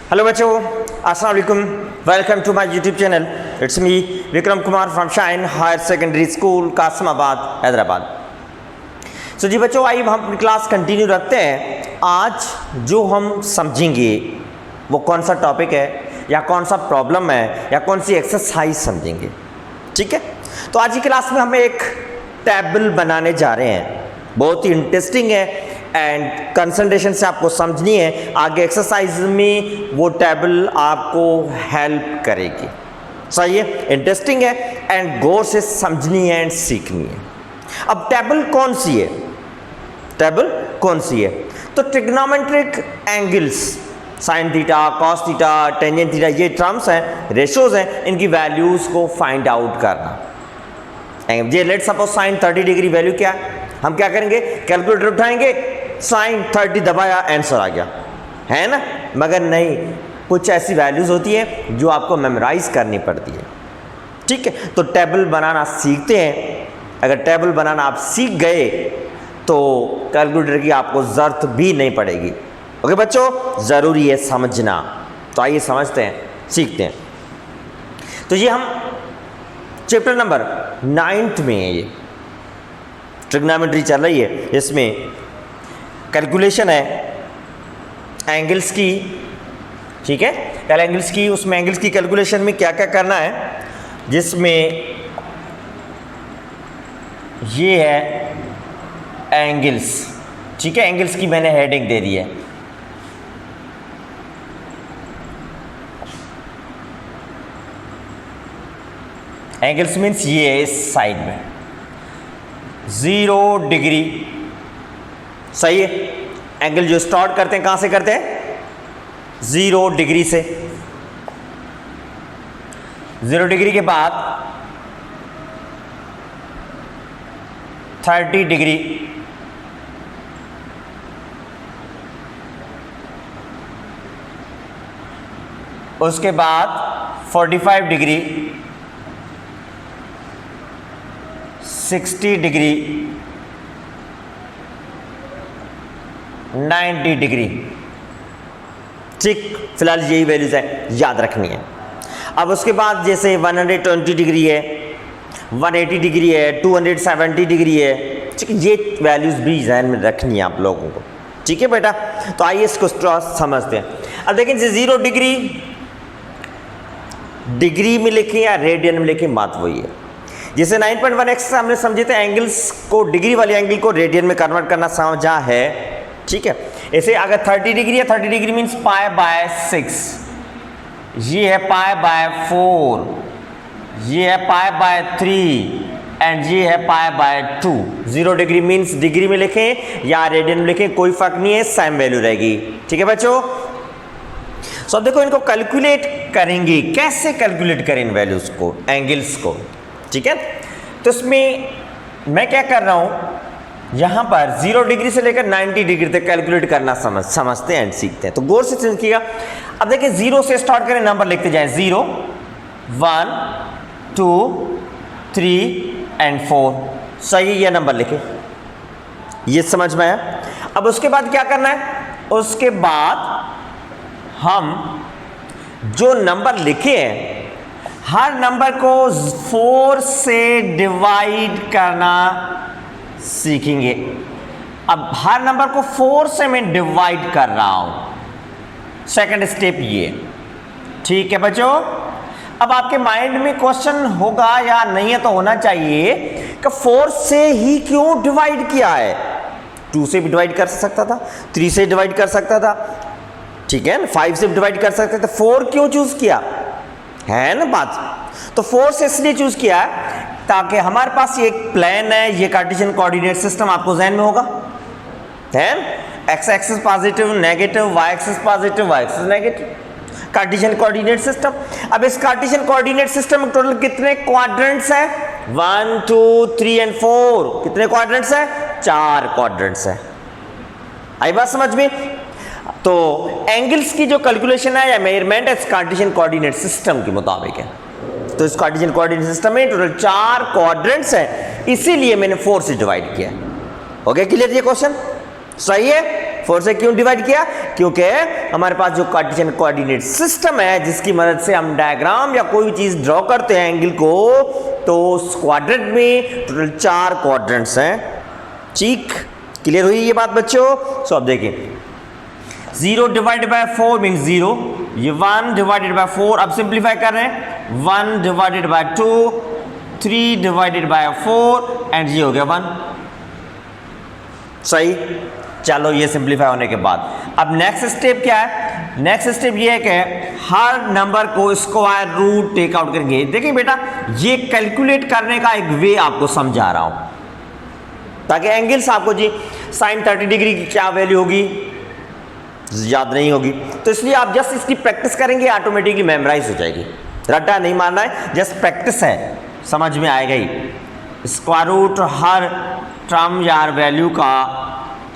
Hello बच्चों, अस्सलाम वालेकुम। Welcome to my YouTube channel. It's me Vikram Kumar from Shine Higher Secondary School Kasimabad Hyderabad. So जी बच्चों, आइए हम अपनी क्लास कंटिन्यू रखते हैं। आज जो हम समझेंगे वो कौन सा टॉपिक है या कौन सा प्रॉब्लम है या कौन सी एक्सरसाइज समझेंगे। ठीक है, तो आज की क्लास में हम एक टेबल बनाने जा रहे हैं। बहुत ही इंटरेस्टिंग है एंड कंसंट्रेशन से आपको समझनी है। आगे एक्सरसाइज में वो टेबल आपको हेल्प करेगी। सही है, इंटरेस्टिंग है एंड गौर से समझनी है एंड सीखनी है। अब टेबल कौन सी है? टेबल कौन सी है? तो trigonometric angles, sine theta, cos theta, tangent theta, ये टर्म्स हैं, रेशोज हैं, इनकी वैल्यूज को फाइंड आउट करना। ये let suppose sine 30 degree value क्या है, हम क्या करेंगे, कैलकुलेटर उठाएंगे, साइन 30 दबाया, आंसर आ गया, है ना। मगर नहीं, कुछ ऐसी वैल्यूज होती है जो आपको मेमोराइज करनी पड़ती है। ठीक है, तो टेबल बनाना सीखते हैं। अगर टेबल बनाना आप सीख गए तो कैलकुलेटर की आपको ज़रूरत भी नहीं पड़ेगी। ओके बच्चों, ज़रूरी है समझना। तो आइए समझते हैं, सीखते हैं। तो ये हम चैप्टर नंबर 9 में है, ये ट्रिग्नोमेट्री चल रही है। इसमें कैलकुलेशन है एंगल्स की। ठीक है, पहले एंगल्स की, उसमें एंगल्स की कैलकुलेशन में क्या क्या करना है, जिसमें ये है एंगल्स। ठीक है, एंगल्स की मैंने हेडिंग दे दी है। एंगल्स मीन्स ये है इस साइड में 0 डिग्री। सही है, एंगल जो स्टार्ट करते हैं कहां से करते हैं, 0 डिग्री से। 0 डिग्री के बाद 30 डिग्री, उसके बाद 45 डिग्री, 60 डिग्री, 90 डिग्री। ठीक, फिलहाल यही वैल्यूज है, याद रखनी है। अब उसके बाद जैसे 120 डिग्री है, 180 डिग्री है, 270 डिग्री है। ठीक है, ये वैल्यूज भी ध्यान में रखनी है आप लोगों को। ठीक है बेटा, तो आइए इसको समझते हैं। अब देखें, 0 डिग्री में लिखें या रेडियन में लिखें, बात वही है। जैसे 9.1x हमने समझे थे, एंगल्स को, डिग्री वाले एंगल को रेडियन में कन्वर्ट करना समझा है। ठीक है, ऐसे अगर 30 डिग्री है, 30 डिग्री मीन्स π/6, ये है π/4, ये है π/3 एंड ये है π/2। 0 डिग्री मीन्स डिग्री में लिखें या रेडियन में लिखें, कोई फर्क नहीं है, सेम वैल्यू रहेगी। ठीक है बच्चों, सो अब देखो इनको कैलकुलेट करेंगे। कैसे कैलकुलेट करें इन वैल्यूज को, एंगल्स को? ठीक है, तो इसमें मैं क्या कर रहा हूं, यहां पर 0 डिग्री से लेकर 90 डिग्री तक कैलकुलेट करना समझते हैं एंड सीखते हैं। तो गौर से सीखिएगा। अब देखिए, 0 से स्टार्ट करें, नंबर लिखते जाएं, 0, 1, 2, 3 एंड 4। सही है, यह नंबर लिखे, ये समझ में आया। अब उसके बाद क्या करना है, उसके बाद हम जो नंबर लिखे हैं, हर नंबर को 4 से डिवाइड करना सीखेंगे। अब हर नंबर को 4 से मैं डिवाइड कर रहा हूं, सेकंड स्टेप ये। ठीक है बच्चों, अब आपके माइंड में क्वेश्चन होगा या नहीं है, तो होना चाहिए कि 4 से ही क्यों डिवाइड किया है। 2 से भी डिवाइड कर सकता था, 3 से डिवाइड कर सकता था, ठीक है ना, 5 से डिवाइड कर सकते थे, 4 क्यों चूज किया, है ना बात। तो 4 से इसलिए चूज किया ताकि हमारे पास ये एक प्लान है, ये कार्टेशियन कोऑर्डिनेट सिस्टम आपको ध्यान में होगा, है X axis positive negative, Y axis positive Y axis negative, Cartesian coordinate system. अब इस कार्टेशियन कोऑर्डिनेट सिस्टम में टोटल कितने क्वाड्रेंट्स हैं, 1, 2, 3 एंड 4। कितने क्वाड्रेंट्स हैं, 4 क्वाड्रेंट्स हैं। आई बात समझ में? तो एंगल्स की जो कैलकुलेशन है या मेजरमेंट है इस कार्टेशियन कोऑर्डिनेट सिस्टम के मुताबिक है। तो इस कार्टेशियन कोऑर्डिनेट सिस्टम में टोटल 4 क्वाड्रेंट्स हैं, इसीलिए मैंने 4 से डिवाइड किया। ओके, क्लियर ये क्वेश्चन? सही है। 4 से क्यों डिवाइड किया? क्योंकि हमारे पास जो कार्टेशियन कोऑर्डिनेट सिस्टम है जिसकी मदद से हम डायग्राम या कोई भी चीज ड्रॉ करते हैं एंगल को, तो उस क्वाड्रेंट में टोटल 4 क्वाड्रेंट्स हैं। ठीक, क्लियर हुई ये बात बच्चों? सो अब देखिए 0 डिवाइडेड बाय 4 मीन्स 0, ये 1 डिवाइडेड बाय 4, अब सिंप्लीफाई कर रहे हैं 1 divided bye 2, 3 divided by 4 and ये हो गया 1। सही, चलो ये सिंप्लीफाई होने के बाद अब नेक्स्ट स्टेप क्या है? नेक्स्ट स्टेप ये है कि हर नंबर को स्क्वायर रूट टेक आउट करेंगे। देखिए बेटा, ये कैलकुलेट करने का एक वे आपको समझा रहा हूं ताकि एंगल्स आपको जी साइन 30 डिग्री की क्या वैल्यू होगी याद नहीं होगी, तो इसलिए आप जस्ट इसकी प्रैक्टिस करेंगे, ऑटोमेटिकली मेमोराइज हो जाएगी। रट्टा नहीं मारना है, जस्ट प्रैक्टिस है, समझ में आएगा ही। स्क्वायर रूट हर टर्म या हर वैल्यू का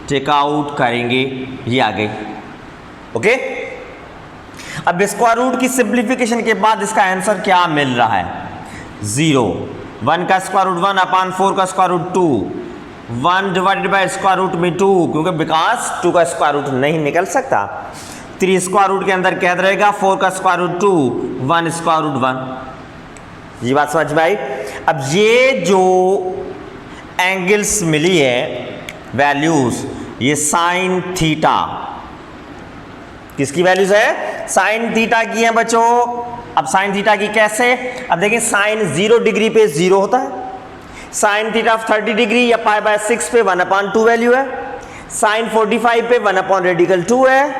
टेक आउट करेंगे, ये आ गई। ओके, अब स्क्वायर रूट की सिंप्लीफिकेशन के बाद इसका आंसर क्या मिल रहा है? 0, 1 का स्क्वायर रूट 1 अपॉन 4 का square root 2, 1 divided by square root में 2, क्योंकि बिकॉज 2 का स्क्वायर रूट नहीं निकल सकता। 3 स्क्वायर रूट के अंदर क्या रहेगा? 4 का स्क्वायर रूट 2, 1 स्क्वायर रूट 1। ये बात समझ में आई? अब ये जो एंगल्स मिली है वैल्यूज, ये साइन थीटा किसकी वैल्यूज है? साइन थीटा की है बच्चों। अब साइन थीटा की कैसे? अब देखिए साइन 0 डिग्री पे 0 होता है, साइन थीटा 30 डिग्री या पाई बाय 6 पे 1/2 वैल्यू है, साइन 45 पे 1 रेडिकल 2 है,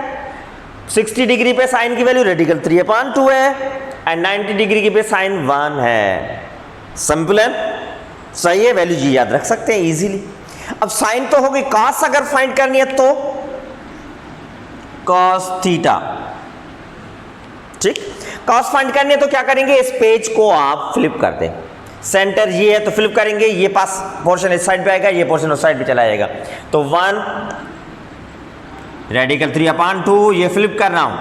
60 डिग्री पे साइन की वैल्यू रेडिकल 3/2 है एंड 90 डिग्री की पे साइन 1 है। सिंपल है, सही है, वैल्यू जी याद रख सकते हैं इजीली। अब साइन तो होगी, कॉस अगर फाइंड करनी है तो कॉस थीटा। ठीक, कॉस फाइंड करनी है तो क्या करेंगे? इस पेज को आप फ्लिप कर दें, सेंटर ये है तो फ्लिप करेंगे, ये पास पोर्शन इस साइड पे आएगा, ये पोर्शन उस साइड पे चला जाएगा, तो 1 रेडिकल 3/2, ये फ्लिप कर रहा हूं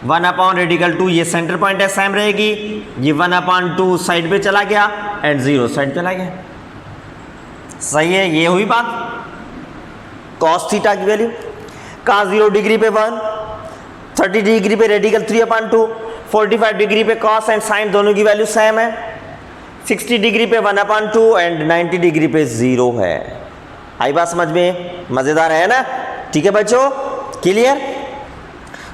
1 रेडिकल 2, ये सेंटर पॉइंट है, सेम रहेगी, ये 1/2 साइड पे चला गया एंड 0 साइड चला गया। सही है, ये हुई बात। कॉस थीटा की वैल्यू कॉस 0 डिग्री पे 1, 30 डिग्री पे रेडिकल 3/2, 45 डिग्री पे कॉस एंड साइन दोनों की वैल्यू सेम है, 60 डिग्री पे 1/2 एंड 90 डिग्री पे 0 है। आई बात समझ में? मजेदार है ना? ठीक है बच्चों, क्लियर?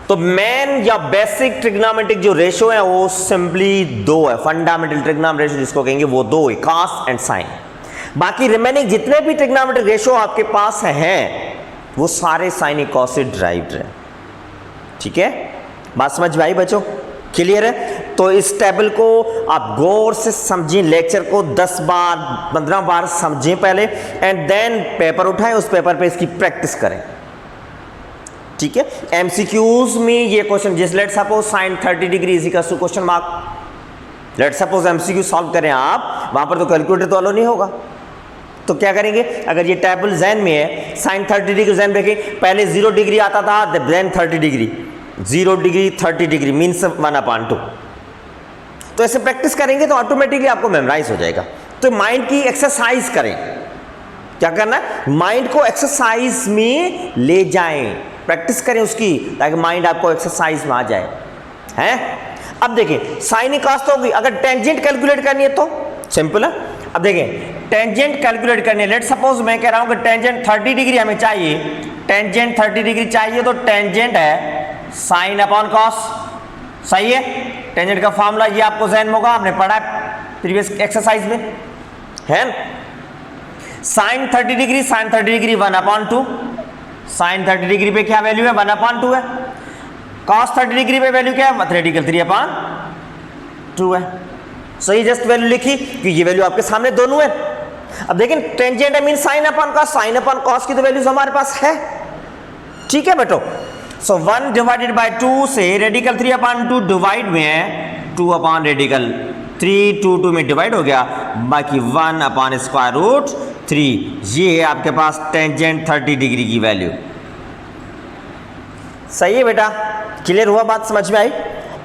तो मेन या बेसिक ट्रिग्नोमेट्रिक जो रेशो है वो सिंपली 2 है, फंडामेंटल ट्रिग्नोमेट्रिक रेशो जिसको कहेंगे वो 2 है, कॉस एंड साइन। बाकी रिमेनिंग जितने भी ट्रिग्नोमेट्रिक रेशो आपके पास हैं वो सारे साइन कॉस से ड्राइव्ड है। ठीक है, बात समझ में आई बच्चों? क्लियर है? तो इस टेबल को आप गौर से समझें, लेक्चर को 10 बार 15 बार समझें पहले एंड देन पेपर उठाएं, उस पेपर पे इसकी प्रैक्टिस करें। ठीक है, एमसीक्यूज में ये क्वेश्चन, जिस let suppose sine 30 degree is equal to question mark, let suppose MCQ solve करें आप, वहां पर तो कैलकुलेटर तो अलो नहीं होगा, तो क्या करेंगे? अगर ये टेबल ज़हन में है, साइन 30 डिग्री ज़हन में रखें, पहले 0 डिग्री आता था, then 30 degree, 0 degree 30 degree means 1/2। तो ऐसे प्रैक्टिस करेंगे तो ऑटोमेटिकली आपको मेमोराइज हो जाएगा। तो माइंड की एक्सरसाइज करें। क्या करना है? माइंड को एक्सरसाइज में ले जाएं, प्रैक्टिस करें उसकी, ताकि माइंड आपको एक्सरसाइज में आ जाए। हैं? अब देखिए साइन कॉस तो होगी, अगर टेंजेंट कैलकुलेट करनी है तो सिंपल है। अब देखिए टेंजेंट कैलकुलेट करनी है, लेट सपोज मैं कह रहा हूं कि टेंजेंट 30 डिग्री हमें चाहिए, टेंजेंट 30 डिग्री चाहिए, तो टेंजेंट है साइन अपॉन कॉस। सही है, टेंजेंट का फॉर्मूला ये आपको ज़हन में होगा, आपने पढ़ा प्रीवियस एक्सरसाइज में, है sine 30 degree, sine 30 degree 1/2, sine 30 degree पे क्या वैल्यू है? 1/2 है। कॉस 30 डिग्री पे वैल्यू क्या है? रेडिकल 3/2 है। सही, जस्ट वैल्यू लिखी कि ये वैल्यू आपके सामने दोनों है। अब देखें टेंजेंट है mean sine upon cos, sine upon cos की तो वैल्यूज हमारे पास है। ठीक है बेटो, सो 1 डिवाइडेड बाय 2 से रेडिकल 3/2 डिवाइड में है 2 रेडिकल 3, 2 में डिवाइड हो गया, बाकी 1/√3। ये है आपके पास टेंजेंट 30 डिग्री की वैल्यू। सही है बेटा, क्लियर हुआ? बात समझ में आई?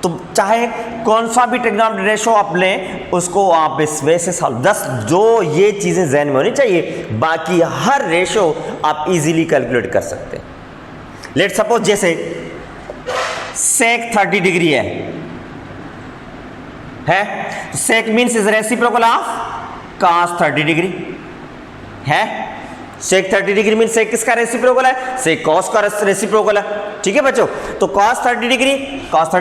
तो चाहे कौन सा भी ट्रिग्नोमेट्रिक रेशो आप लें, उसको आप इस वे से सॉल्व, 10 जो ये चीज़ें जहन में होनी चाहिए, बाकी हर रेशो आप इजीली कैलकुलेट कर सकते हैं। लेट सपोज जैसे सेक 30 डिग्री है तो sec means is reciprocal of cos 30 degree है। सेक 30 डिग्री मीन सेक किसका रेसिप्रोकल है? सेक कॉस का रेसिप्रोकल है। ठीक है बच्चों, तो cos 30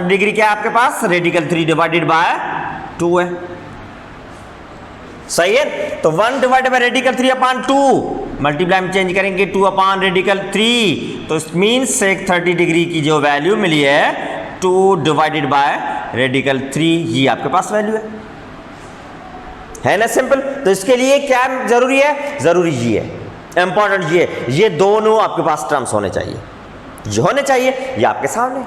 डिग्री क्या है आपके पास? रेडिकल 3 डिवाइडेड बाय 2 है। सही है, तो 1 divided bye radical 3 upon 2 multiply में चेंज करेंगे 2 अपॉन रेडिकल 3, तो इट मीन्स सेक 30 डिग्री की जो वैल्यू मिली है 2 डिवाइडेड बाय रेडिकल 3, ये आपके पास वैल्यू है ना। सिंपल। तो इसके लिए क्या जरूरी है? जरूरी ये है, इंपॉर्टेंट ये दोनों आपके पास टर्म्स होने चाहिए, जो होने चाहिए ये आपके सामने।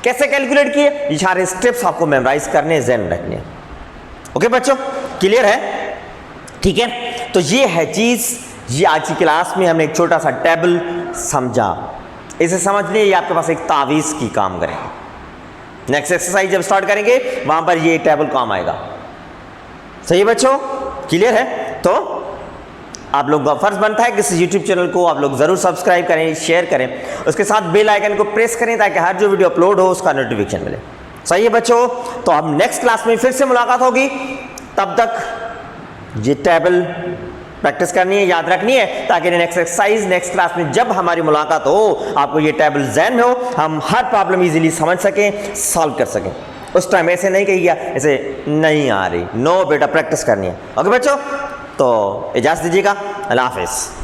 कैसे कैलकुलेट किए? ये सारे स्टेप्स आपको मेमोराइज करने, ज़हन रखने। ओके बच्चों, क्लियर है? ठीक है, तो ये है चीज। ये आज की क्लास में हमने एक छोटा सा टेबल समझा, इसे समझने ये आपके पास एक तावीज की काम करेंगे। नेक्स्ट एक्सरसाइज जब स्टार्ट करेंगे वहां पर ये टेबल काम आएगा। सही है बच्चों, क्लियर है? तो आप लोग का फर्ज बनता है कि इस यूट्यूब चैनल को आप लोग जरूर सब्सक्राइब करें, शेयर करें, उसके साथ बेल आइकन को प्रेस करें ताकि हर जो वीडियो अपलोड हो उसका नोटिफिकेशन मिले। सही है बच्चों, तो अब नेक्स्ट क्लास में फिर से मुलाकात होगी। तब तक ये टेबल प्रैक्टिस करनी है, याद रखनी है, ताकि नेक्स्ट एक्सरसाइज नेक्स्ट क्लास में जब हमारी मुलाकात हो आपको ये टेबल ज़हन में हो, हम हर प्रॉब्लम इजीली समझ सकें, सॉल्व कर सकें। उस टाइम ऐसे नहीं कहिएगा ऐसे नहीं आ रही, नो बेटा प्रैक्टिस करनी है। ओके बच्चों, तो इजाज़त दीजिएगा, अल्लाह हाफिज़।